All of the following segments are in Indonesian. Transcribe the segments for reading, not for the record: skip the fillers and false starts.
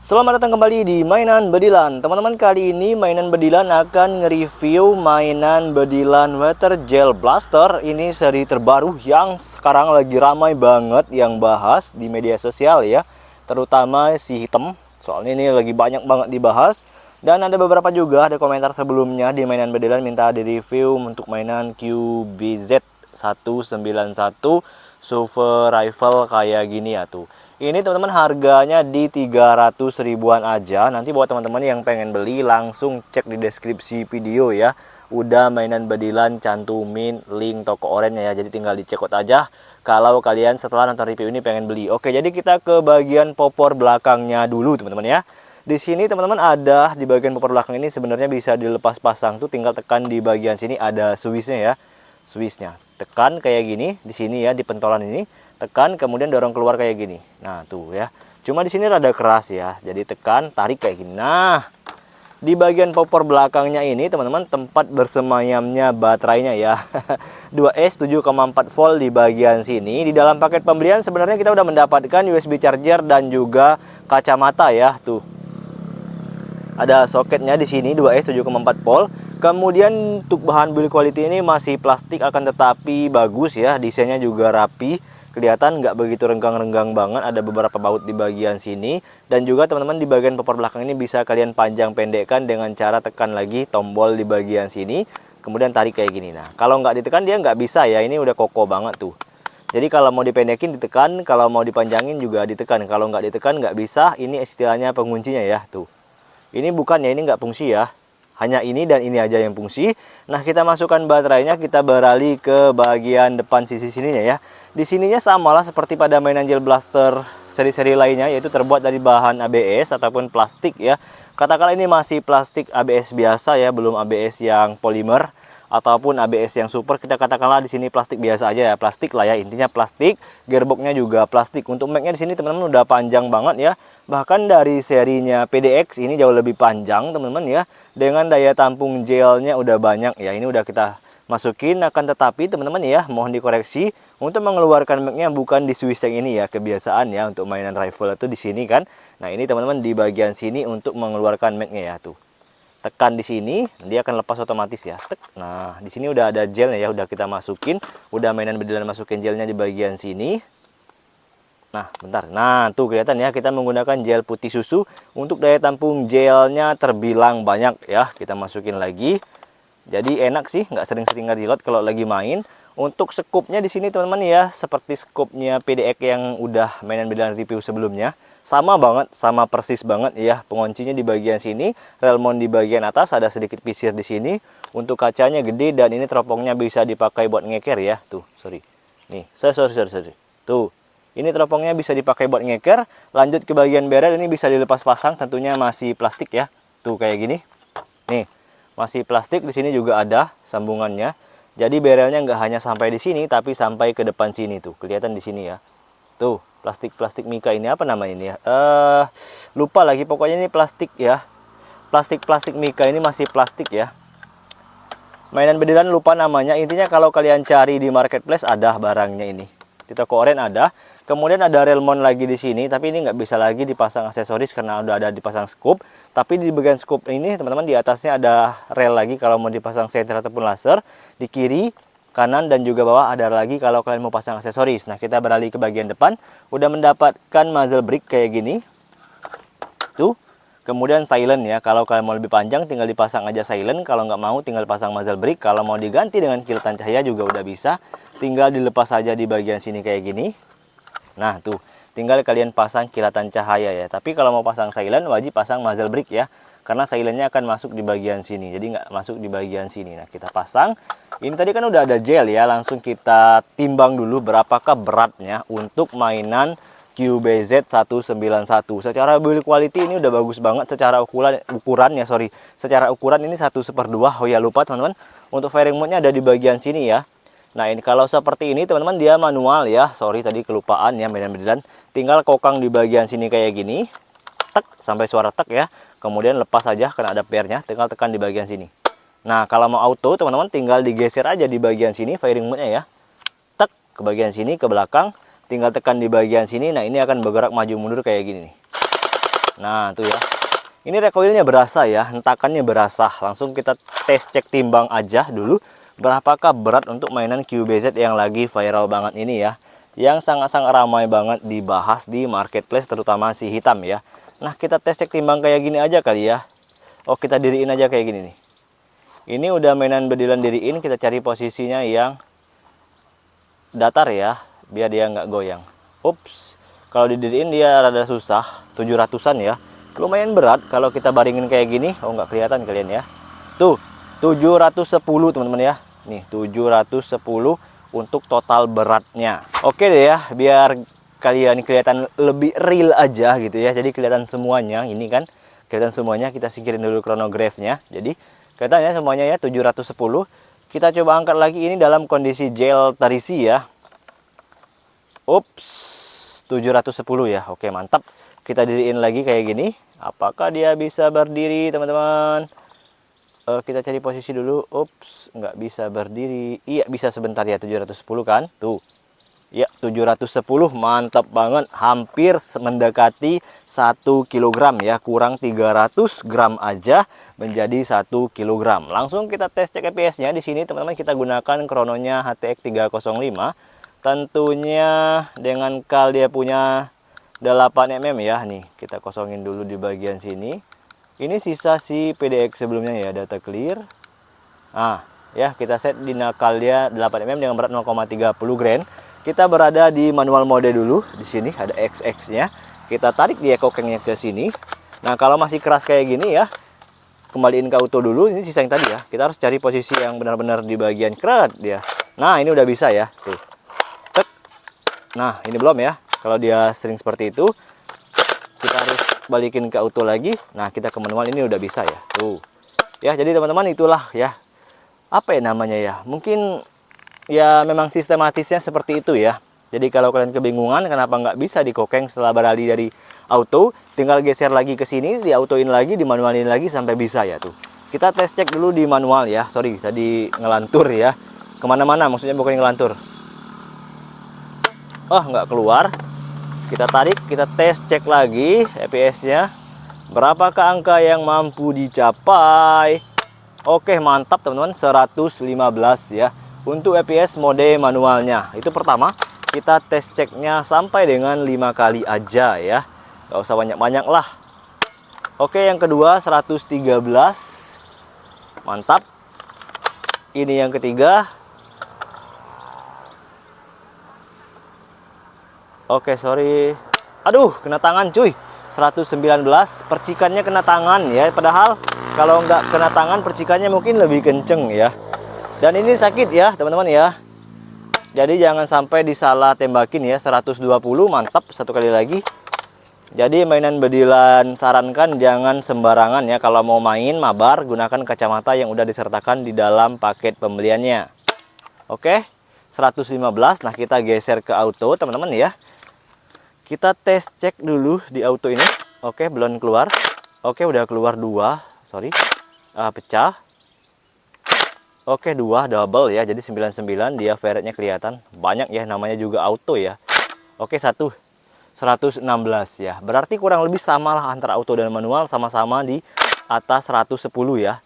Selamat datang kembali di Mainan Bedilan. Teman-teman, kali ini Mainan Bedilan akan nge-review mainan Bedilan Water Gel Blaster. Ini seri terbaru yang sekarang lagi ramai banget yang bahas di media sosial ya. Terutama si hitam, soalnya ini lagi banyak banget dibahas. Dan ada beberapa juga ada komentar sebelumnya di Mainan Bedilan minta di-review untuk mainan QBZ 191 Super Rifle kayak gini ya tuh. Ini teman-teman harganya di 300 ribuan aja. Nanti buat teman-teman yang pengen beli langsung cek di deskripsi video ya. Udah Mainan Bedilan cantumin link toko oren ya. Jadi tinggal dicekot aja kalau kalian setelah nonton review ini pengen beli. Oke, jadi kita ke bagian popor belakangnya dulu teman-teman ya. Di sini teman-teman ada di bagian popor belakang ini sebenarnya bisa dilepas pasang tuh, tinggal tekan di bagian sini ada switchnya ya. Switchnya tekan kayak gini di sini ya, di pentolan ini tekan kemudian dorong keluar kayak gini. Nah tuh ya, cuma di sini rada keras ya, jadi tekan tarik kayak gini. Nah di bagian popor belakangnya ini teman-teman tempat bersemayamnya baterainya ya. 2S 7,4 volt di bagian sini. Di dalam paket pembelian sebenarnya kita udah mendapatkan USB charger dan juga kacamata ya. Tuh ada soketnya di sini 2S 7,4 volt. Kemudian untuk bahan build quality ini masih plastik, akan tetapi bagus ya, desainnya juga rapi, kelihatan nggak begitu renggang-renggang banget. Ada beberapa baut di bagian sini, dan juga teman-teman di bagian popor belakang ini bisa kalian panjang pendekkan dengan cara tekan lagi tombol di bagian sini, kemudian tarik kayak gini. Nah kalau nggak ditekan dia nggak bisa ya, ini udah kokoh banget tuh. Jadi kalau mau dipendekin ditekan, kalau mau dipanjangin juga ditekan. Kalau nggak ditekan nggak bisa. Ini istilahnya penguncinya ya tuh. Ini bukan ya, ini nggak fungsi ya. Hanya ini dan ini aja yang fungsi. Nah kita masukkan baterainya, kita beralih ke bagian depan sisi sininya ya. Di sininya samalah seperti pada mainan Gel Blaster seri-seri lainnya, yaitu terbuat dari bahan ABS ataupun plastik ya. Katakanlah ini masih plastik ABS biasa ya, belum ABS yang polimer ataupun ABS yang super. Kita katakanlah di sini plastik biasa aja ya, plastik lah ya, intinya plastik. Gearboxnya juga plastik. Untuk magnya di sini teman-teman udah panjang banget ya, bahkan dari serinya PDX ini jauh lebih panjang teman-teman ya, dengan daya tampung gelnya udah banyak ya. Ini udah kita masukin, akan tetapi teman-teman ya mohon dikoreksi untuk mengeluarkan magnya bukan di switch yang ini ya, kebiasaan ya untuk mainan rifle itu di sini kan. Nah ini teman-teman di bagian sini untuk mengeluarkan magnya ya tuh. Tekan di sini, dia akan lepas otomatis ya. Nah, di sini udah ada gelnya ya, udah kita masukin, udah Mainan Bedilan masukin gelnya di bagian sini. Nah, bentar. Nah, tuh kelihatan ya, kita menggunakan gel putih susu untuk daya tampung gelnya terbilang banyak ya. Kita masukin lagi. Jadi enak sih, nggak sering-sering ngereload kalau lagi main. Untuk scoopnya di sini teman-teman ya, seperti scoopnya PDX yang udah Mainan Bedilan review sebelumnya. Sama banget, sama persis banget ya. Penguncinya di bagian sini, rel mount di bagian atas, ada sedikit pisir di sini. Untuk kacanya gede dan ini teropongnya bisa dipakai buat ngeker ya. Tuh, sorry. Nih, sorry. Tuh, ini teropongnya bisa dipakai buat ngeker. Lanjut ke bagian barrel, ini bisa dilepas pasang, tentunya masih plastik ya. Tuh kayak gini. Nih, masih plastik. Di sini juga ada sambungannya. Jadi barrelnya nggak hanya sampai di sini, tapi sampai ke depan sini tuh. Kelihatan di sini ya. Tuh, plastik mika ini apa namanya ini ya? Lupa lagi, pokoknya ini plastik ya. Plastik mika ini masih plastik ya. Mainan Bedilan lupa namanya. Intinya kalau kalian cari di marketplace ada barangnya ini. Di toko oren ada. Kemudian ada rel mount lagi di sini, tapi ini nggak bisa lagi dipasang aksesoris karena udah ada dipasang scoop. Tapi di bagian scoop ini teman-teman di atasnya ada rel lagi kalau mau dipasang senter ataupun laser. Di kiri, kanan dan juga bawah ada lagi kalau kalian mau pasang aksesoris. Nah kita beralih ke bagian depan, udah mendapatkan muzzle brake kayak gini tuh. Kemudian silent ya, kalau kalian mau lebih panjang tinggal dipasang aja silent, kalau nggak mau tinggal pasang muzzle brake. Kalau mau diganti dengan kilatan cahaya juga udah bisa, tinggal dilepas saja di bagian sini kayak gini. Nah tuh, tinggal kalian pasang kilatan cahaya ya. Tapi kalau mau pasang silent wajib pasang muzzle brake ya, karena silentnya akan masuk di bagian sini, jadi nggak masuk di bagian sini. Nah kita pasang. Ini tadi kan udah ada gel ya, langsung kita timbang dulu berapakah beratnya untuk mainan QBZ 191. Secara build quality ini udah bagus banget. Secara ukuran ya, secara ukuran ini 1/2. Oh ya lupa teman-teman, untuk fairing mode-nya ada di bagian sini ya. Nah ini kalau seperti ini teman-teman dia manual ya, sorry tadi kelupaan ya Mainan Bedilan. Tinggal kokang di bagian sini kayak gini, tek sampai suara tek ya. Kemudian lepas aja karena ada pairnya, tinggal tekan di bagian sini. Nah kalau mau auto teman-teman tinggal digeser aja di bagian sini fairing mode-nya ya. Tek ke bagian sini ke belakang, tinggal tekan di bagian sini. Nah ini akan bergerak maju mundur kayak gini nih. Nah, tuh ya. Ini recoilnya berasa ya, hentakannya berasa. Langsung kita tes cek timbang aja dulu. Berapakah berat untuk mainan QBZ yang lagi viral banget ini ya. Yang sangat-sangat ramai banget dibahas di marketplace, terutama si hitam ya. Nah, kita tes cek timbang kayak gini aja kali ya. Oh, kita diriin aja kayak gini nih. Ini udah mainan bedilan diriin, kita cari posisinya yang datar ya, biar dia nggak goyang. Ups, kalau didiriin dia rada susah, 700-an ya. Lumayan berat kalau kita baringin kayak gini. Oh, nggak kelihatan kalian ya. Tuh, 710 teman-teman ya. Nih, 710 untuk total beratnya. Oke deh ya, biar kalian kelihatan lebih real aja gitu ya. Jadi kelihatan semuanya, ini kan kelihatan semuanya. Kita singkirin dulu chronograph-nya. Jadi kelihatannya semuanya ya 710. Kita coba angkat lagi, ini dalam kondisi gel terisi ya. Ups, 710 ya. Oke, mantap. Kita diriin lagi kayak gini. Apakah dia bisa berdiri, teman-teman? Kita cari posisi dulu. Ups, nggak bisa berdiri. Iya, bisa sebentar ya, 710 kan? Tuh. Ya, 710. Mantap banget. Hampir mendekati 1 kg ya. Kurang 300 gram aja menjadi 1 kg. Langsung kita tes cek EPS-nya. Di sini, teman-teman, kita gunakan krononya HTX 305. Tentunya dengan kal dia punya 8 mm ya. Nih, kita kosongin dulu di bagian sini. Ini sisa si PDX sebelumnya ya, data clear. Nah, ya kita set di nakal dia 8 mm dengan berat 0,30 gram. Kita berada di manual mode dulu. Di sini ada XX-nya. Kita tarik di ekokengnya ke sini. Nah, kalau masih keras kayak gini ya, kembaliin ke auto dulu. Ini sisa yang tadi ya. Kita harus cari posisi yang benar-benar di bagian kerat dia. Nah, ini udah bisa ya. Tuh. Tek. Nah, ini belum ya. Kalau dia sering seperti itu, kita harus balikin ke auto lagi. Nah, kita ke manual, ini udah bisa ya. Tuh. Ya, jadi teman-teman itulah ya. Apa ya namanya ya? Mungkin ya memang sistematisnya seperti itu ya. Jadi kalau kalian kebingungan kenapa nggak bisa dikokeng setelah beralih dari auto, tinggal geser lagi ke sini, di autoin lagi, di manualin lagi sampai bisa ya tuh. Kita tes cek dulu di manual ya. Sorry, tadi ngelantur ya. Kemana-mana, maksudnya bukan ngelantur. Oh, nggak keluar. Kita tarik, kita tes cek lagi EPS-nya. Berapakah angka yang mampu dicapai? Oke, mantap teman-teman, 115 ya. Untuk EPS mode manualnya. Itu pertama, kita tes ceknya sampai dengan 5 kali aja ya. Gak usah banyak-banyak lah. Oke, yang kedua 113. Mantap. Ini yang ketiga. Oke, sorry. Aduh, kena tangan cuy. 119, percikannya kena tangan ya. Padahal kalau nggak kena tangan, percikannya mungkin lebih kenceng ya. Dan ini sakit ya, teman-teman ya. Jadi jangan sampai disalah tembakin ya. 120, mantap. Satu kali lagi. Jadi mainan bedilan sarankan jangan sembarangan ya. Kalau mau main mabar, gunakan kacamata yang udah disertakan di dalam paket pembeliannya. Oke, 115. Nah, kita geser ke auto, teman-teman ya. Kita tes cek dulu di auto ini. Oke, belum keluar. Oke, udah keluar 2. Sorry. Pecah. Oke, 2 double ya. Jadi 99, dia ferretnya kelihatan. Banyak ya, namanya juga auto ya. Oke, 116 ya. Berarti kurang lebih sama lah antara auto dan manual, sama-sama di atas 110 ya.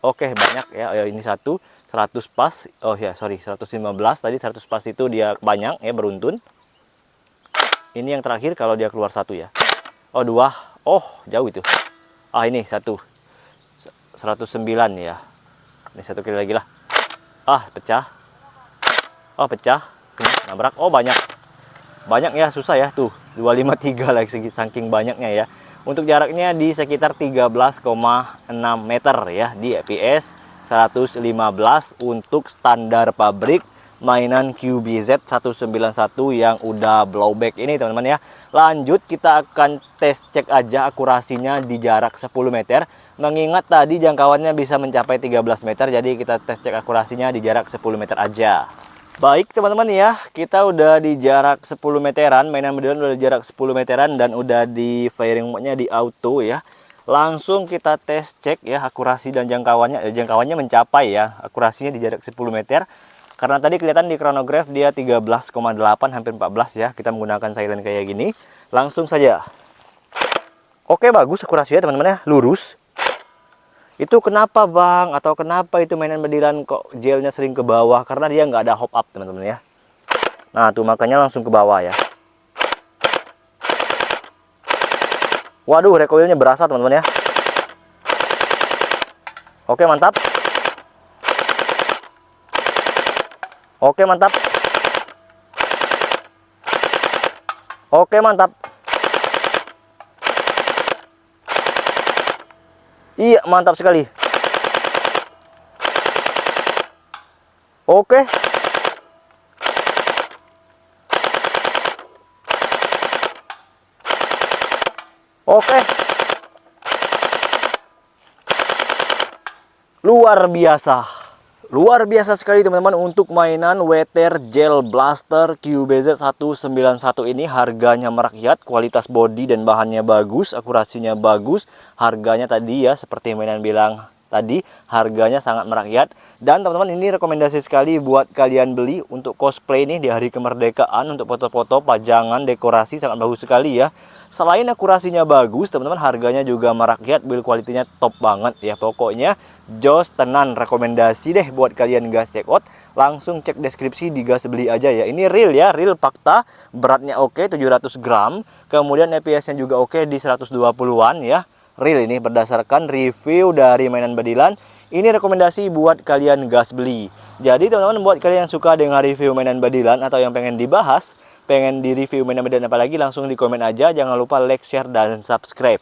Oke, banyak ya. Ini 100 pas. Oh ya, sorry, 115. Tadi 100 pas itu dia banyak ya, beruntun. Ini yang terakhir kalau dia keluar 1 ya. Oh, 2. Oh, jauh itu. Ini 1. 109 ya. Ini 1 kali lagi lah. Pecah. Oh, pecah. Nabrak. Oh, banyak. Banyak ya, susah ya. Tuh, 253 lagi saking banyaknya ya. Untuk jaraknya di sekitar 13,6 meter ya. Di EPS 115 untuk standar pabrik mainan QBZ 191 yang udah blowback ini teman-teman ya. Lanjut kita akan tes cek aja akurasinya di jarak 10 meter. Mengingat tadi jangkauannya bisa mencapai 13 meter, jadi kita tes cek akurasinya di jarak 10 meter aja. Baik teman-teman ya, kita udah di jarak 10 meteran, mainan bedilan udah di jarak 10 meteran dan udah di firing mode-nya di auto ya. Langsung kita tes cek ya akurasi dan jangkauannya. Jangkauannya mencapai ya, akurasinya di jarak 10 meter. Karena tadi kelihatan di chronograph dia 13,8 hampir 14 ya. Kita menggunakan silent kayak gini. Langsung saja. Oke, bagus akurasinya teman-teman ya, lurus. Itu kenapa bang, atau kenapa itu mainan bedilan kok gelnya sering ke bawah? Karena dia nggak ada hop up teman-teman ya. Nah tuh makanya langsung ke bawah ya. Waduh, recoilnya berasa teman-teman ya. Oke, mantap. Oke, mantap. Oke, mantap. Iya, mantap sekali. Oke. Oke. Luar biasa. Luar biasa sekali teman-teman untuk mainan Weather Gel Blaster QBZ191 ini. Harganya merakyat, kualitas bodi dan bahannya bagus, akurasinya bagus. Harganya tadi ya seperti mainan bilang tadi, harganya sangat merakyat. Dan teman-teman, ini rekomendasi sekali buat kalian beli untuk cosplay nih di hari kemerdekaan, untuk foto-foto, pajangan, dekorasi sangat bagus sekali ya. Selain akurasinya bagus, teman-teman, harganya juga merakyat, build quality-nya top banget ya. Pokoknya jos tenan, rekomendasi deh buat kalian gas check out. Langsung cek deskripsi, digas beli aja ya. Ini real ya, real fakta. Beratnya oke, 700 gram. Kemudian EPS-nya juga oke di 120-an ya. Real ini berdasarkan review dari mainan bedilan. Ini rekomendasi buat kalian gas beli. Jadi teman-teman, buat kalian yang suka dengan review mainan bedilan atau yang pengen dibahas, pengen di review mainan bedilan apalagi, langsung di komen aja. Jangan lupa like, share, dan subscribe.